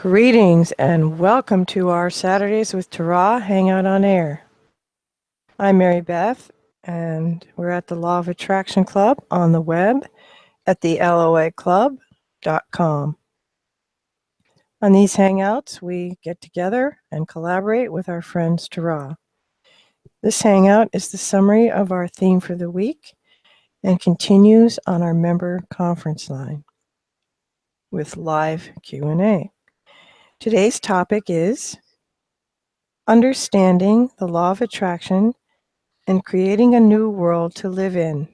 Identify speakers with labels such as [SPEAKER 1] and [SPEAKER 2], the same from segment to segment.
[SPEAKER 1] Greetings and welcome to our Saturdays with Tara Hangout on Air. I'm Mary Beth, and we're at the Law of Attraction Club on the web at the loaclub.com. On these hangouts, we get together and collaborate with our friends Tara. This hangout is the summary of our theme for the week and continues on our member conference line with live Q&A. Today's topic is understanding the law of attraction and creating a new world to live in.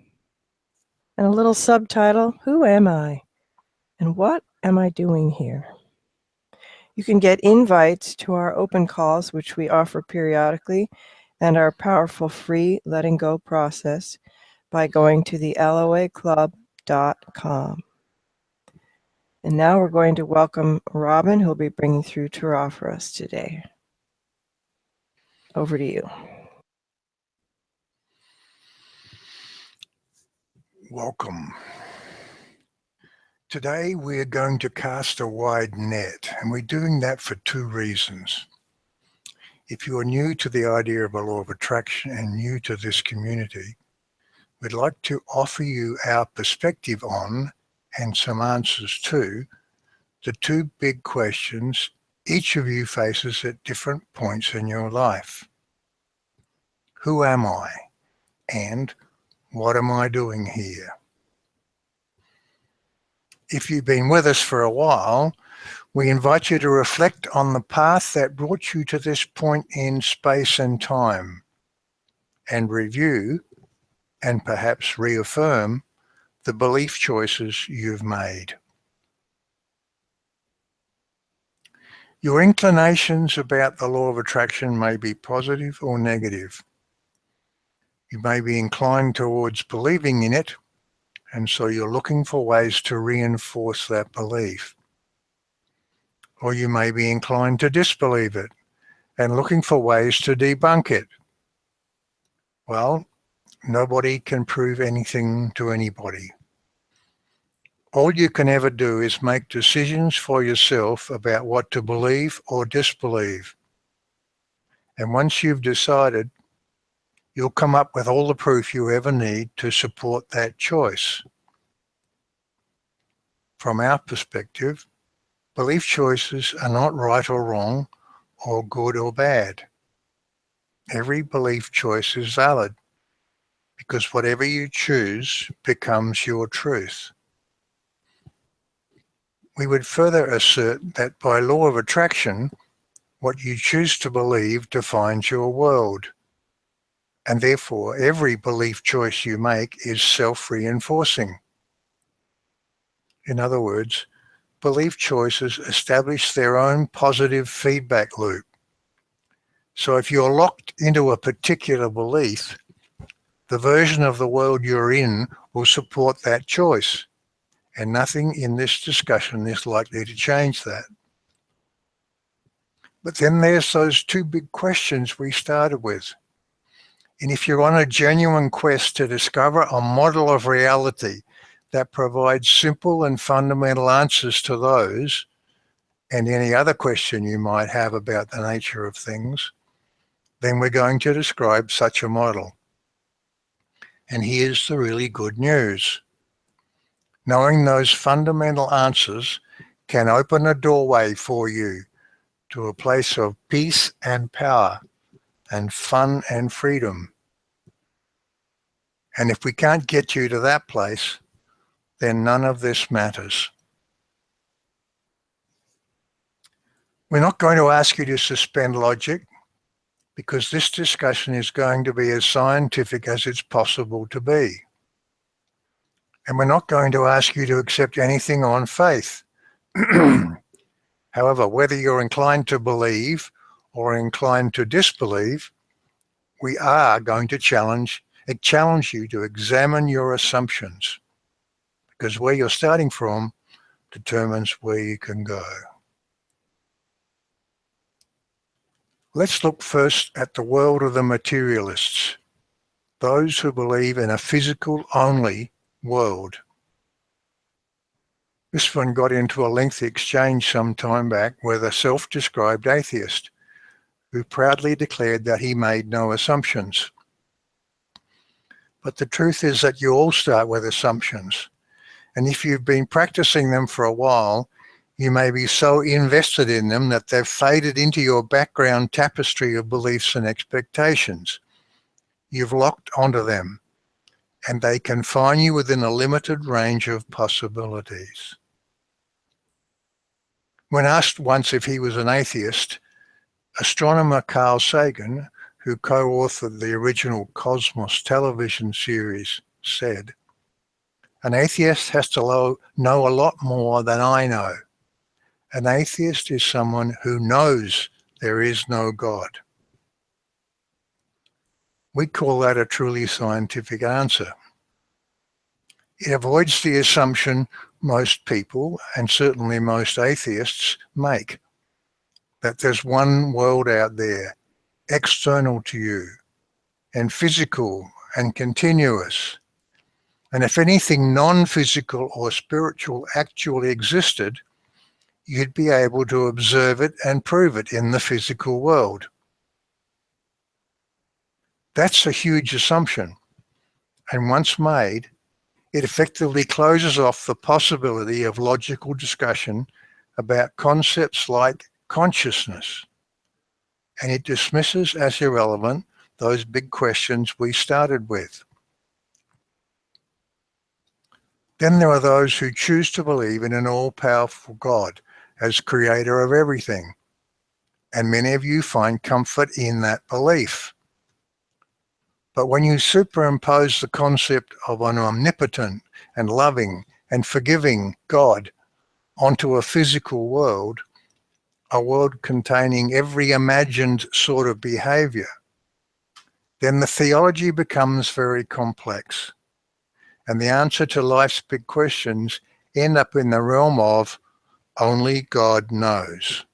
[SPEAKER 1] And a little subtitle, Who Am I? And what am I doing here? You can get invites to our open calls, which we offer periodically, and our powerful free letting go process by going to the loaclub.com. And now we're going to welcome Robin, who'll be bringing through Tara for us today. Over to you.
[SPEAKER 2] Welcome. Today we're going to cast a wide net, and we're doing that for two reasons. If you're new to the idea of a law of attraction and new to this community, we'd like to offer you our perspective on, and some answers to, the two big questions each of you faces at different points in your life. Who am I? And what am I doing here? If you've been with us for a while, we invite you to reflect on the path that brought you to this point in space and time, and review, and perhaps reaffirm, the belief choices you've made. Your inclinations about the law of attraction may be positive or negative. You may be inclined towards believing in it, and so you're looking for ways to reinforce that belief. Or you may be inclined to disbelieve it and looking for ways to debunk it. Well, nobody can prove anything to anybody. All you can ever do is make decisions for yourself about what to believe or disbelieve. And once you've decided, you'll come up with all the proof you ever need to support that choice. From our perspective, belief choices are not right or wrong, or good or bad. Every belief choice is valid, because whatever you choose becomes your truth. We would further assert that by law of attraction, what you choose to believe defines your world, and therefore every belief choice you make is self-reinforcing. In other words, belief choices establish their own positive feedback loop. So if you're locked into a particular belief, the version of the world you're in will support that choice, and nothing in this discussion is likely to change that. But then there's those two big questions we started with. And if you're on a genuine quest to discover a model of reality that provides simple and fundamental answers to those, and any other question you might have about the nature of things, then we're going to describe such a model. And here's the really good news. Knowing those fundamental answers can open a doorway for you to a place of peace and power and fun and freedom. And if we can't get you to that place, then none of this matters. We're not going to ask you to suspend logic, because this discussion is going to be as scientific as it's possible to be. And we're not going to ask you to accept anything on faith. However, whether you're inclined to believe or inclined to disbelieve, we are going to challenge you to examine your assumptions, because where you're starting from determines where you can go. Let's look first at the world of the materialists, those who believe in a physical-only world. This one got into a lengthy exchange some time back with a self-described atheist who proudly declared that he made no assumptions. But the truth is that you all start with assumptions. And if you've been practicing them for a while, you may be so invested in them that they've faded into your background tapestry of beliefs and expectations. You've locked onto them, and they confine you within a limited range of possibilities. When asked once if he was an atheist, astronomer Carl Sagan, who co-authored the original Cosmos television series, said, "An atheist has to know a lot more than I know. An atheist is someone who knows there is no God." We call that a truly scientific answer. It avoids the assumption most people, and certainly most atheists, make, that there's one world out there, external to you, and physical and continuous. And if anything non-physical or spiritual actually existed, you'd be able to observe it and prove it in the physical world. That's a huge assumption, and once made, it effectively closes off the possibility of logical discussion about concepts like consciousness, and it dismisses as irrelevant those big questions we started with. Then there are those who choose to believe in an all-powerful God as creator of everything, and many of you find comfort in that belief. But when you superimpose the concept of an omnipotent and loving and forgiving God onto a physical world, a world containing every imagined sort of behavior, then the theology becomes very complex, and the answer to life's big questions end up in the realm of only God knows.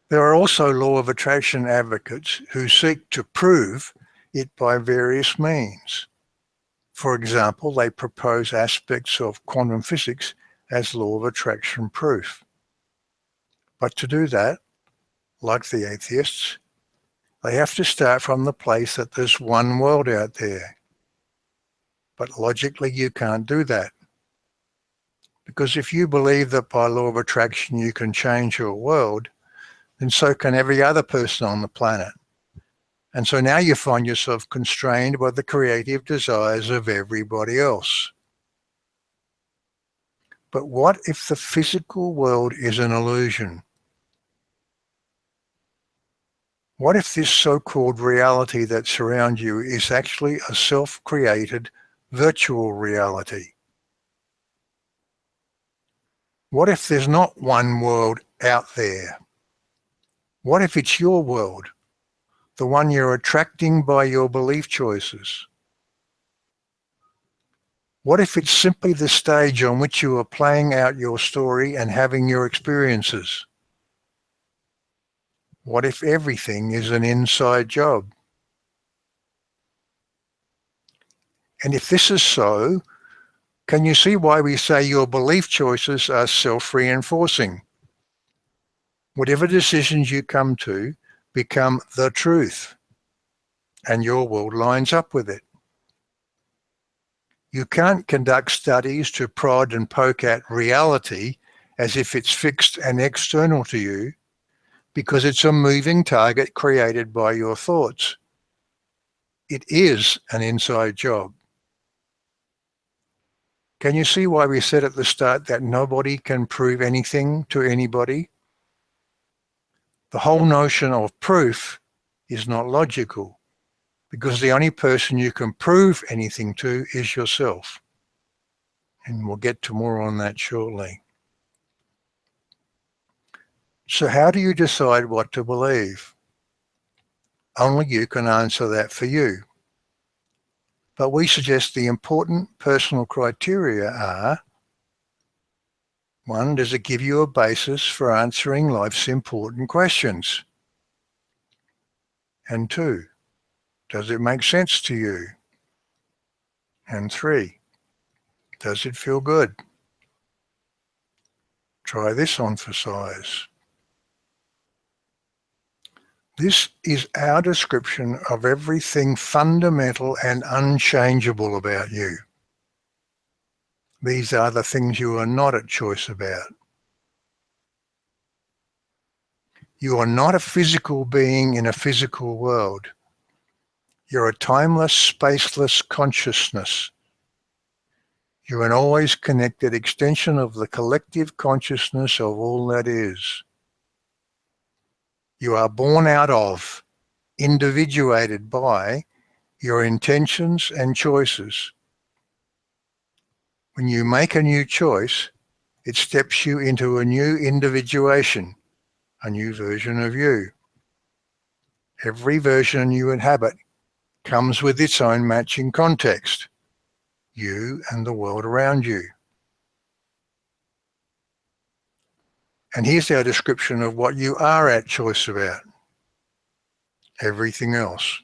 [SPEAKER 2] There are also law of attraction advocates who seek to prove it by various means. For example, they propose aspects of quantum physics as law of attraction proof. But to do that, like the atheists, they have to start from the place that there's one world out there. But logically, you can't do that. Because if you believe that by law of attraction you can change your world, then so can every other person on the planet. And so now you find yourself constrained by the creative desires of everybody else. But what if the physical world is an illusion? What if this so-called reality that surrounds you is actually a self-created virtual reality? What if there's not one world out there? What if it's your world, the one you're attracting by your belief choices? What if it's simply the stage on which you are playing out your story and having your experiences? What if everything is an inside job? And if this is so, can you see why we say your belief choices are self-reinforcing? Whatever decisions you come to become the truth, and your world lines up with it. You can't conduct studies to prod and poke at reality as if it's fixed and external to you, because it's a moving target created by your thoughts. It is an inside job. Can you see why we said at the start that nobody can prove anything to anybody? The whole notion of proof is not logical, because the only person you can prove anything to is yourself. And we'll get to more on that shortly. So how do you decide what to believe? Only you can answer that for you. But we suggest the important personal criteria are: 1, does it give you a basis for answering life's important questions? And 2, does it make sense to you? And 3, Does it feel good? Try this on for size. This is our description of everything fundamental and unchangeable about you. These are the things you are not at choice about. You are not a physical being in a physical world. You're a timeless, spaceless consciousness. You're an always connected extension of the collective consciousness of all that is. You are born out of, individuated by, your intentions and choices. When you make a new choice, it steps you into a new individuation, a new version of you. Every version you inhabit comes with its own matching context, you and the world around you. And here's our description of what you are at choice about. Everything else.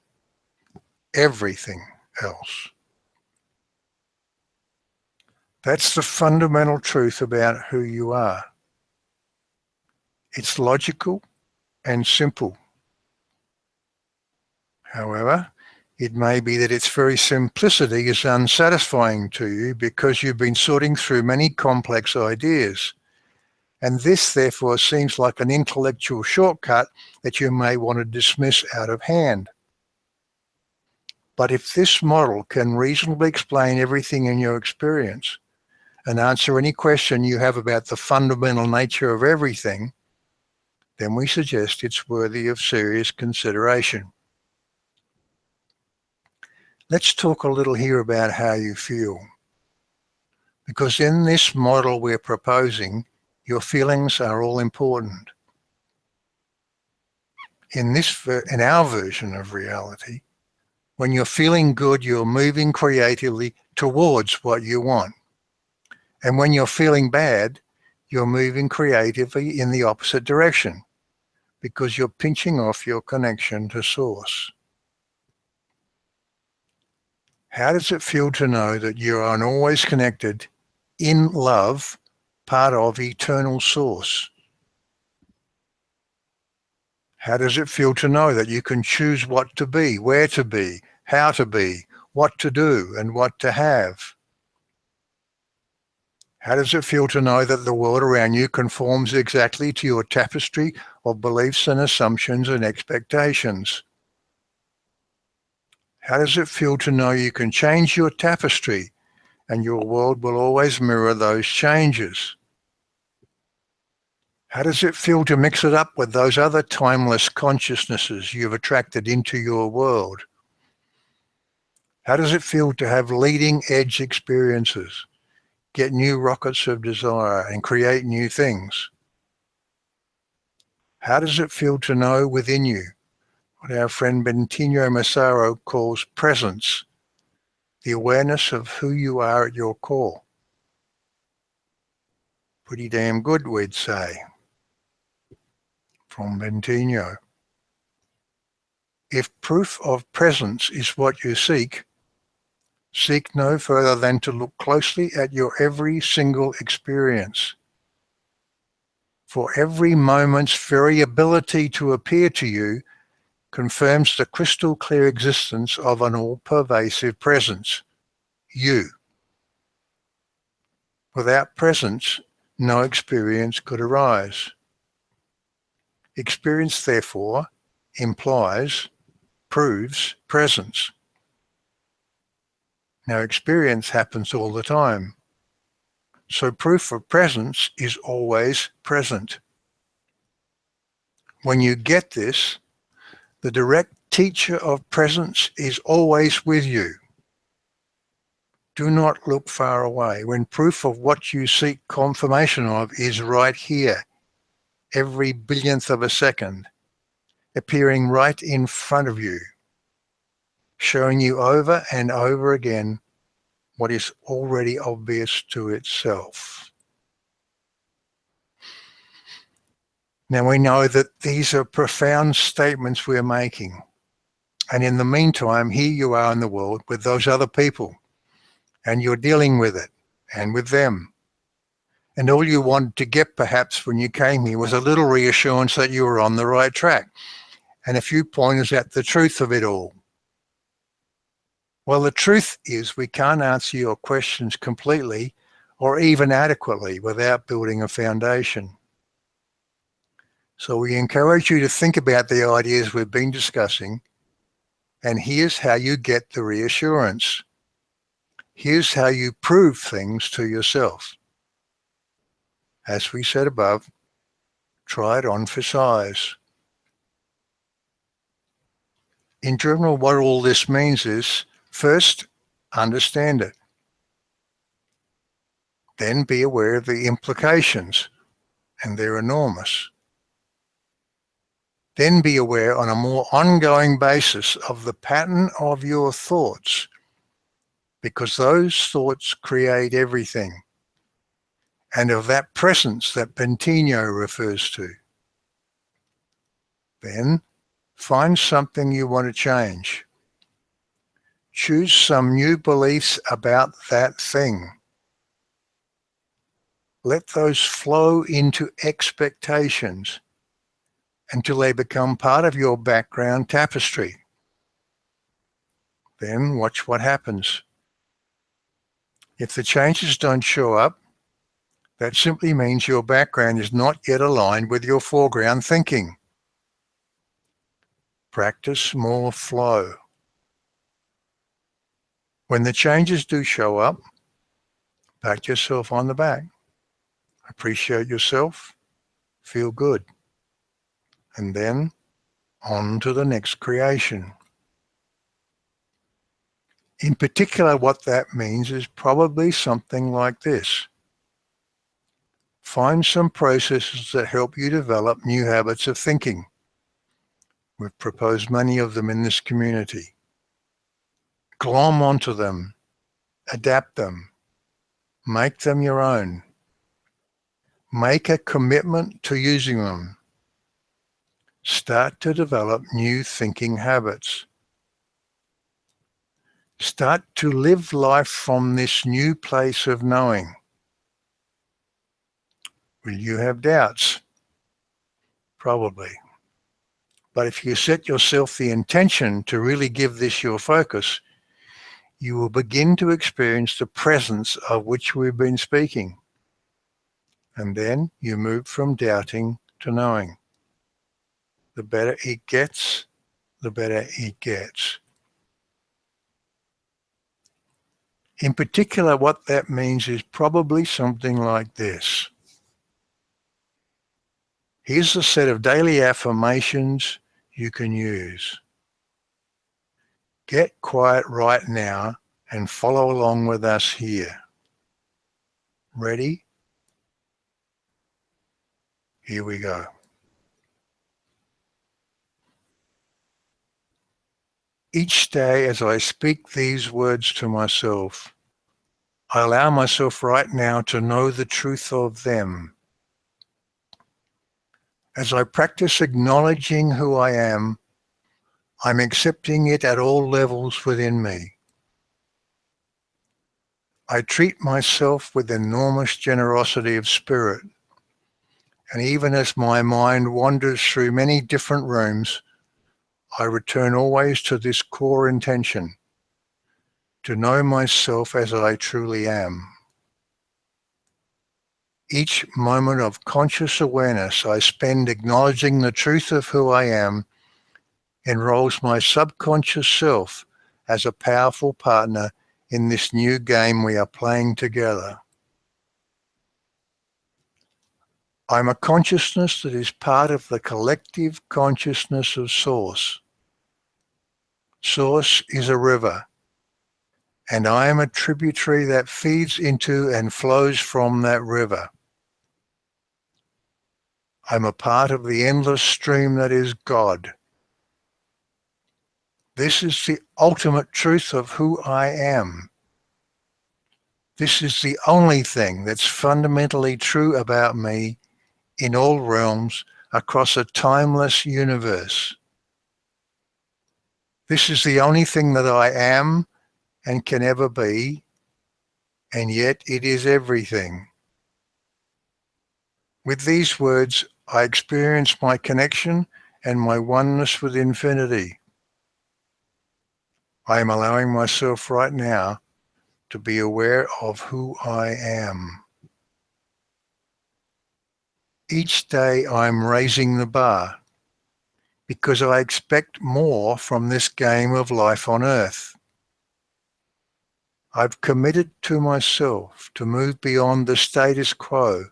[SPEAKER 2] Everything else. That's the fundamental truth about who you are. It's logical and simple. However, it may be that its very simplicity is unsatisfying to you because you've been sorting through many complex ideas. And this, therefore, seems like an intellectual shortcut that you may want to dismiss out of hand. But if this model can reasonably explain everything in your experience and answer any question you have about the fundamental nature of everything, then we suggest it's worthy of serious consideration. Let's talk a little here about how you feel. Because in this model we're proposing, your feelings are all important. In our version of reality, when you're feeling good, you're moving creatively towards what you want. And when you're feeling bad, you're moving creatively in the opposite direction because you're pinching off your connection to Source. How does it feel to know that you are an always connected, in love, part of eternal Source? How does it feel to know that you can choose what to be, where to be, how to be, what to do, and what to have? How does it feel to know that the world around you conforms exactly to your tapestry of beliefs and assumptions and expectations? How does it feel to know you can change your tapestry and your world will always mirror those changes? How does it feel to mix it up with those other timeless consciousnesses you've attracted into your world? How does it feel to have leading edge experiences, get new rockets of desire and create new things? How does it feel to know within you what our friend Bentinho Massaro calls presence, the awareness of who you are at your core? Pretty damn good, we'd say, from Bentinho. If proof of presence is what you seek, seek no further than to look closely at your every single experience. For every moment's very ability to appear to you confirms the crystal clear existence of an all-pervasive presence, you. Without presence, no experience could arise. Experience, therefore, implies, proves presence. Now, experience happens all the time, so proof of presence is always present. When you get this, the direct teacher of presence is always with you. Do not look far away when proof of what you seek confirmation of is right here, every billionth of a second, appearing right in front of you, showing you over and over again what is already obvious to itself. Now we know that these are profound statements we're making. And in the meantime, here you are in the world with those other people, and you're dealing with it, and with them. And all you wanted to get perhaps when you came here was a little reassurance that you were on the right track and a few pointers at the truth of it all. Well, the truth is we can't answer your questions completely or even adequately without building a foundation. So we encourage you to think about the ideas we've been discussing, and here's how you get the reassurance. Here's how you prove things to yourself. As we said above, try it on for size. In general, what all this means is, first, understand it. Then be aware of the implications, and they're enormous. Then be aware on a more ongoing basis of the pattern of your thoughts, because those thoughts create everything, and of that presence that Bentigno refers to. Then find something you want to change. Choose some new beliefs about that thing. Let those flow into expectations until they become part of your background tapestry. Then watch what happens. If the changes don't show up, that simply means your background is not yet aligned with your foreground thinking. Practice more flow. When the changes do show up, pat yourself on the back. Appreciate yourself. Feel good. And then on to the next creation. In particular, what that means is probably something like this. Find some processes that help you develop new habits of thinking. We've proposed many of them in this community. Glom onto them, adapt them, make them your own. Make a commitment to using them. Start to develop new thinking habits. Start to live life from this new place of knowing. Will you have doubts? Probably. But if you set yourself the intention to really give this your focus, you will begin to experience the presence of which we've been speaking. And then you move from doubting to knowing. The better it gets, the better it gets. In particular, what that means is probably something like this. Here's a set of daily affirmations you can use. Get quiet right now and follow along with us here. Ready? Here we go. Each day as I speak these words to myself, I allow myself right now to know the truth of them. As I practice acknowledging who I am, I'm accepting it at all levels within me. I treat myself with enormous generosity of spirit, and even as my mind wanders through many different rooms, I return always to this core intention, to know myself as I truly am. Each moment of conscious awareness I spend acknowledging the truth of who I am enrolls my subconscious self as a powerful partner in this new game we are playing together. I'm a consciousness that is part of the collective consciousness of Source. Source is a river, and I am a tributary that feeds into and flows from that river. I'm a part of the endless stream that is God. This is the ultimate truth of who I am. This is the only thing that's fundamentally true about me in all realms across a timeless universe. This is the only thing that I am and can ever be, and yet it is everything. With these words, I experience my connection and my oneness with infinity. I am allowing myself right now to be aware of who I am. Each day I'm raising the bar because I expect more from this game of life on earth. I've committed to myself to move beyond the status quo,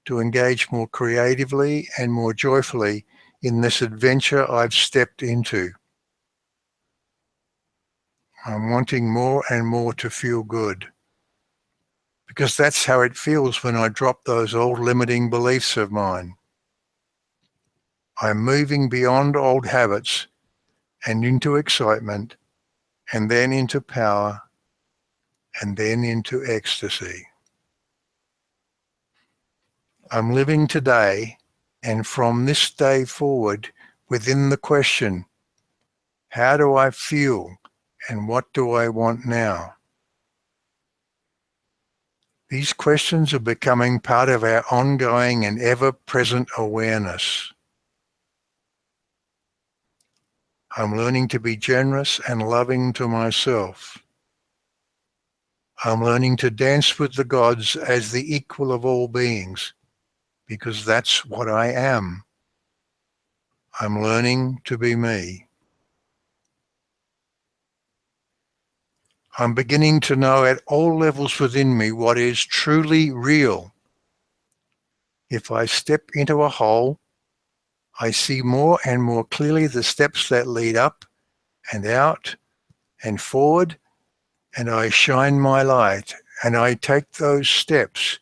[SPEAKER 2] to engage more creatively and more joyfully in this adventure I've stepped into. I'm wanting more and more to feel good, because that's how it feels when I drop those old limiting beliefs of mine. I'm moving beyond old habits and into excitement, and then into power, and then into ecstasy. I'm living today, and from this day forward, within the question, how do I feel and what do I want now? These questions are becoming part of our ongoing and ever-present awareness. I'm learning to be generous and loving to myself. I'm learning to dance with the gods as the equal of all beings, because that's what I am. I'm learning to be me. I'm beginning to know at all levels within me what is truly real. If I step into a hole, I see more and more clearly the steps that lead up and out and forward, and I shine my light, and I take those steps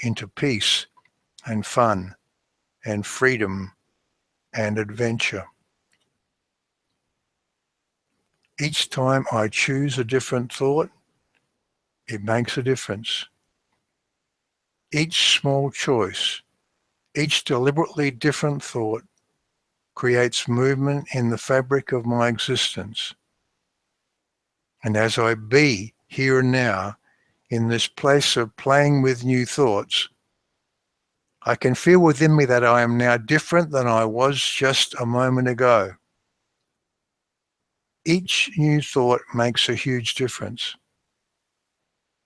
[SPEAKER 2] into peace and fun and freedom and adventure. Each time I choose a different thought, it makes a difference. Each small choice, each deliberately different thought creates movement in the fabric of my existence. And as I be here and now in this place of playing with new thoughts, I can feel within me that I am now different than I was just a moment ago. Each new thought makes a huge difference.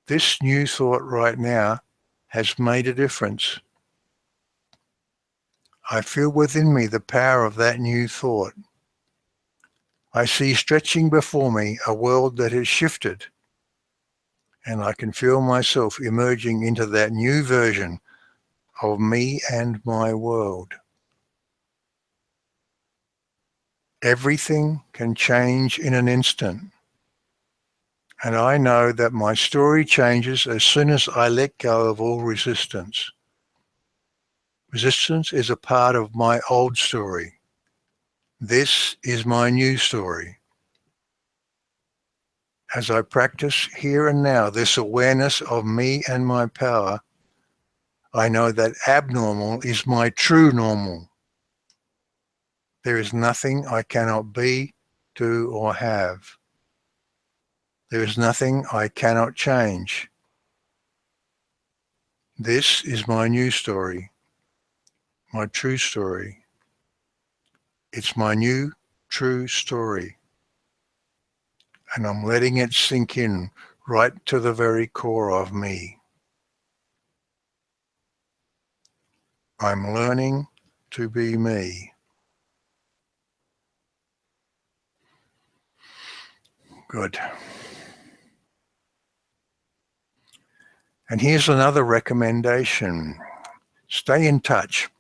[SPEAKER 2] This new thought right now has made a difference. I feel within me the power of that new thought. I see stretching before me a world that has shifted, and I can feel myself emerging into that new version of me and my world. Everything can change in an instant, and I know that my story changes as soon as I let go of all resistance. Resistance is a part of my old story. This is my new story. As I practice here and now this awareness of me and my power, I know that abnormal is my true normal. There is nothing I cannot be, do, or have. There is nothing I cannot change. This is my new story, my true story. It's my new true story, and I'm letting it sink in right to the very core of me. I'm learning to be me. Good. And here's another recommendation. Stay in touch.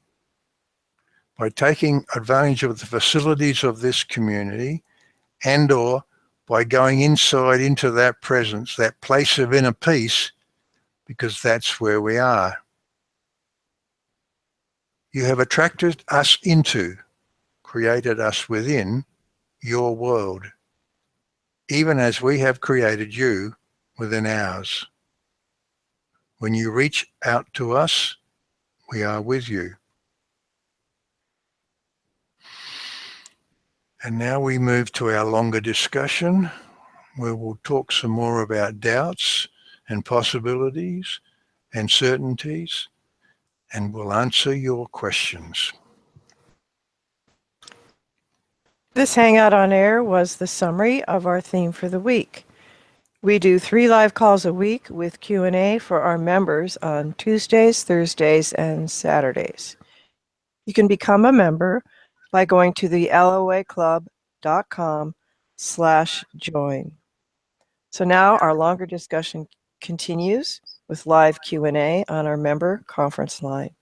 [SPEAKER 2] By taking advantage of the facilities of this community, and or by going inside into that presence, that place of inner peace, because that's where we are. You have attracted us into, created us within, your world, even as we have created you within ours. When you reach out to us, we are with you. And now we move to our longer discussion, where we'll talk some more about doubts and possibilities and certainties, and will answer your questions.
[SPEAKER 1] This Hangout on Air was the summary of our theme for the week. We do 3 live calls a week with Q&A for our members on Tuesdays, Thursdays, and Saturdays. You can become a member by going to the loaclub.com/join. So now our longer discussion continues with live Q&A on our member conference line.